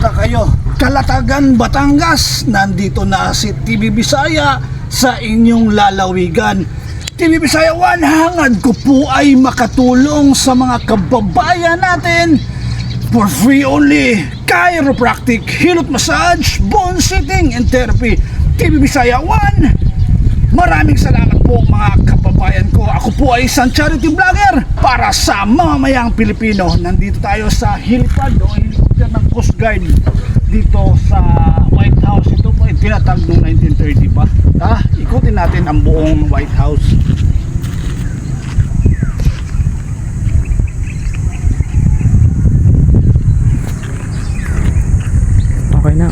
Kumusta kayo? Kalatagan, Batangas, nandito na si TV Bisaya sa inyong lalawigan. TV Bisaya 1, hangad ko po ay makatulong sa mga kababayan natin for free only. Chiropractic, hilot massage, bone sitting and therapy. TV Bisaya 1, maraming salamat po mga kababayan ko. Ako po ay isang charity vlogger para sa mamamayang Pilipino. Nandito tayo sa helipad o helicopter ng Coast Guard dito sa White House. Ito po ay tinatag noong 1930 pa. Ikutin natin ang buong White House. Okay na.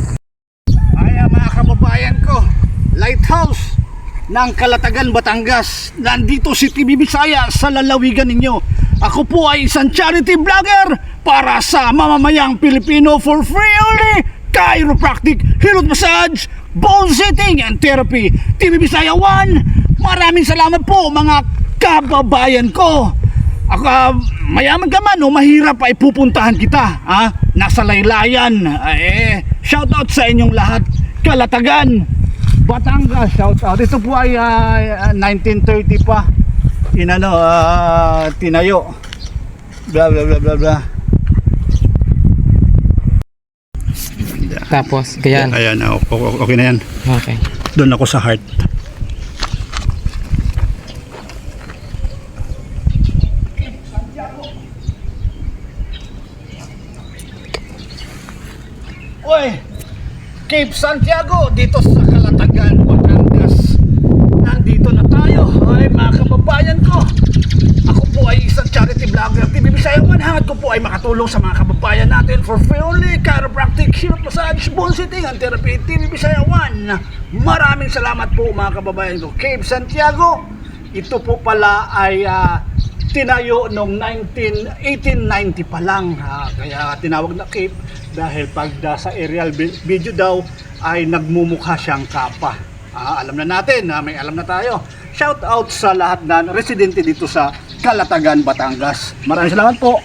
Ay, mga kababayan ko, Lighthouse ng Kalatagan, Batangas. Nandito si TV Bisaya sa lalawigan ninyo. Ako po ay isang charity vlogger para sa mamamayang Pilipino for free only. Chiropractic, hilot massage, bone sitting and therapy. TV Bisaya 1, maraming salamat po mga kababayan ko. Mayaman ka man o mahirap ay pupuntahan kita, nasa laylayan. Shout out sa inyong lahat. Kalatagan, Batangas, shout out. Ito po ay 1930 pa tinayo, bla bla bla bla bla. Tapos, ganyan. Ayan, okay na yan. Okay. Doon ako sa heart. Oy, Cape Santiago dito sa Kalatagan, Batangas. Nandito na tayo. Ay, mga kababayan ko, ako po ay isang charity vlogger. TV Bisaya 1, hangad ko po ay makatulong sa mga kababayan natin for free only. Chiropractic, hilot massage, bone sitting and therapy. TV Bisaya 1, maraming salamat po mga kababayan ko. Cape Santiago, ito po pala ay tinayo noong 1890 pa lang, kaya tinawag na Cape dahil pag sa aerial video daw ay nagmumukha siyang kapa. Alam na natin, may alam na tayo. Shout out sa lahat na residente dito sa Kalatagan, Batangas. Maraming salamat po.